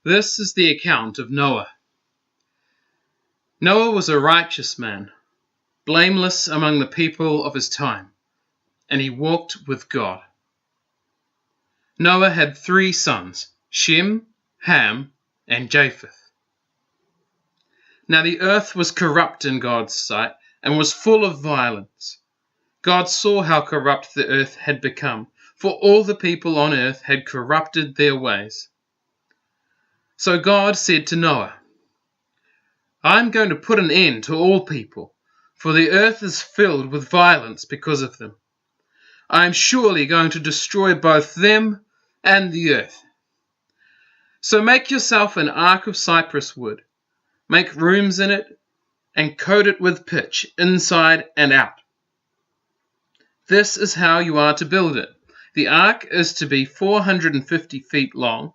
This is the account of Noah. Noah was a righteous man, blameless among the people of his time, and he walked with God. Noah had 3 sons, Shem, Ham, and Japheth. Now the earth was corrupt in God's sight and was full of violence. God saw how corrupt the earth had become, for all the people on earth had corrupted their ways. So God said to Noah, I am going to put an end to all people, for the earth is filled with violence because of them. I am surely going to destroy both them and the earth. So make yourself an ark of cypress wood, make rooms in it, and coat it with pitch inside and out. This is how you are to build it. The ark is to be 450 feet long,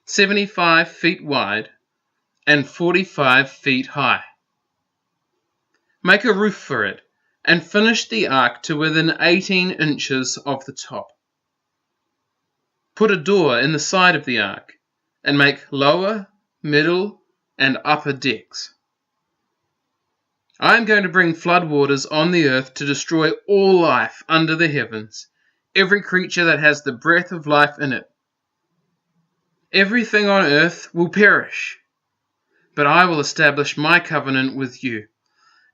75 feet wide, and 45 feet high. Make a roof for it, and finish the ark to within 18 inches of the top. Put a door in the side of the ark, and make lower, middle, and upper decks. I am going to bring floodwaters on the earth to destroy all life under the heavens, every creature that has the breath of life in it. Everything on earth will perish, but I will establish my covenant with you,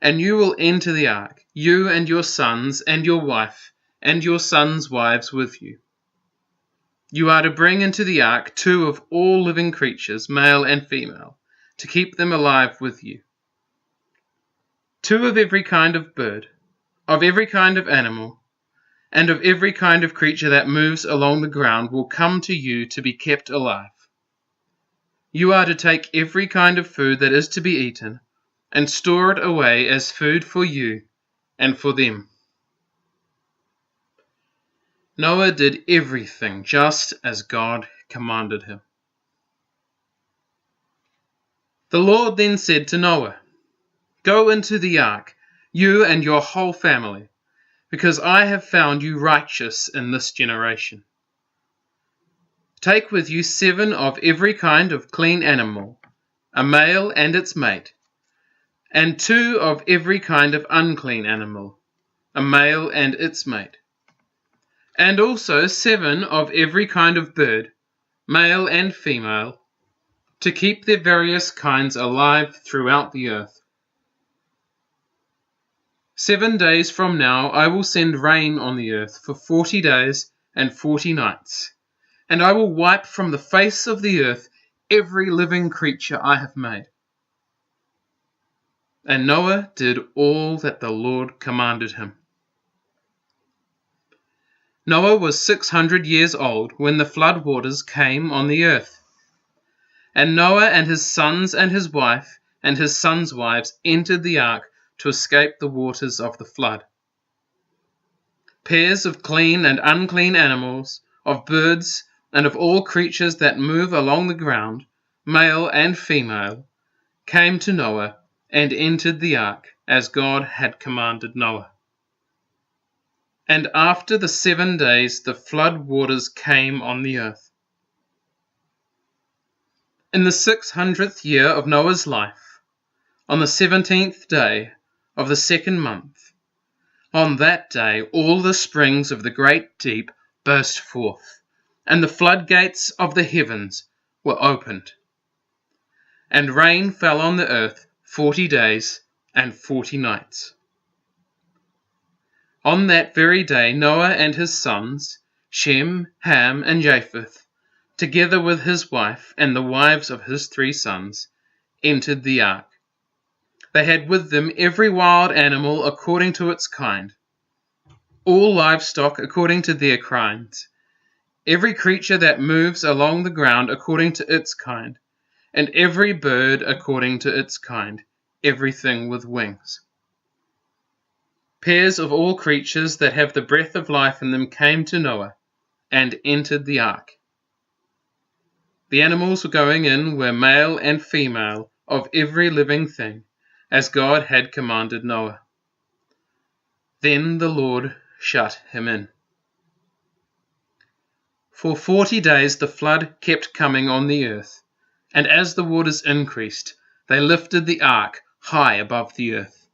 and you will enter the ark, you and your sons and your wife, and your sons' wives with you. You are to bring into the ark 2 of all living creatures, male and female, to keep them alive with you. 2 of every kind of bird, of every kind of animal, and of every kind of creature that moves along the ground will come to you to be kept alive. You are to take every kind of food that is to be eaten, and store it away as food for you and for them. Noah did everything just as God commanded him. The Lord then said to Noah, Go into the ark, you and your whole family, because I have found you righteous in this generation. Take with you 7 of every kind of clean animal, a male and its mate, and 2 of every kind of unclean animal, a male and its mate, and also 7 of every kind of bird, male and female, to keep their various kinds alive throughout the earth. 7 days from now I will send rain on the earth for 40 days and 40 nights, and I will wipe from the face of the earth every living creature I have made. And Noah did all that the Lord commanded him. Noah was 600 years old when the flood waters came on the earth. And Noah and his sons and his wife and his sons' wives entered the ark to escape the waters of the flood. Pairs of clean and unclean animals, of birds, and of all creatures that move along the ground, male and female, came to Noah and entered the ark as God had commanded Noah. And after the 7 days the flood waters came on the earth. In the 600th year of Noah's life, on the 17th day of the 2nd month, on that day all the springs of the great deep burst forth, and the floodgates of the heavens were opened. And rain fell on the earth 40 days and 40 nights. On that very day Noah and his sons, Shem, Ham, and Japheth, together with his wife and the wives of his 3 sons, entered the ark. They had with them every wild animal according to its kind, all livestock according to their kinds, every creature that moves along the ground according to its kind, and every bird according to its kind, everything with wings. Pairs of all creatures that have the breath of life in them came to Noah and entered the ark. The animals going in were male and female of every living thing, as God had commanded Noah. Then the Lord shut him in. For 40 days the flood kept coming on the earth, And as the waters increased, they lifted the ark high above the earth.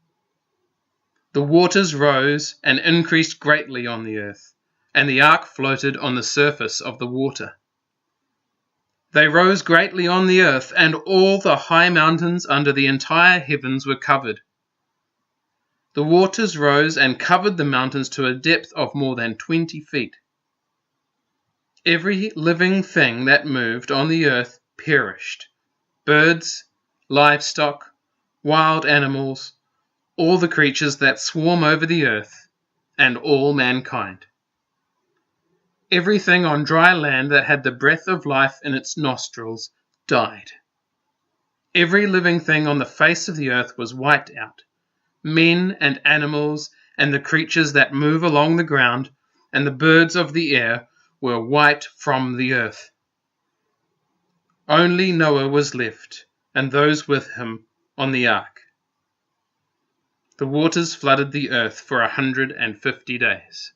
The waters rose and increased greatly on the earth, and the ark floated on the surface of the water. They rose greatly on the earth, and all the high mountains under the entire heavens were covered. The waters rose and covered the mountains to a depth of more than 20 feet. Every living thing that moved on the earth perished. Birds, livestock, wild animals, all the creatures that swarm over the earth, and all mankind. Everything on dry land that had the breath of life in its nostrils died. Every living thing on the face of the earth was wiped out. Men and animals and the creatures that move along the ground and the birds of the air were wiped from the earth. Only Noah was left, and those with him on the ark. The waters flooded the earth for 150 days.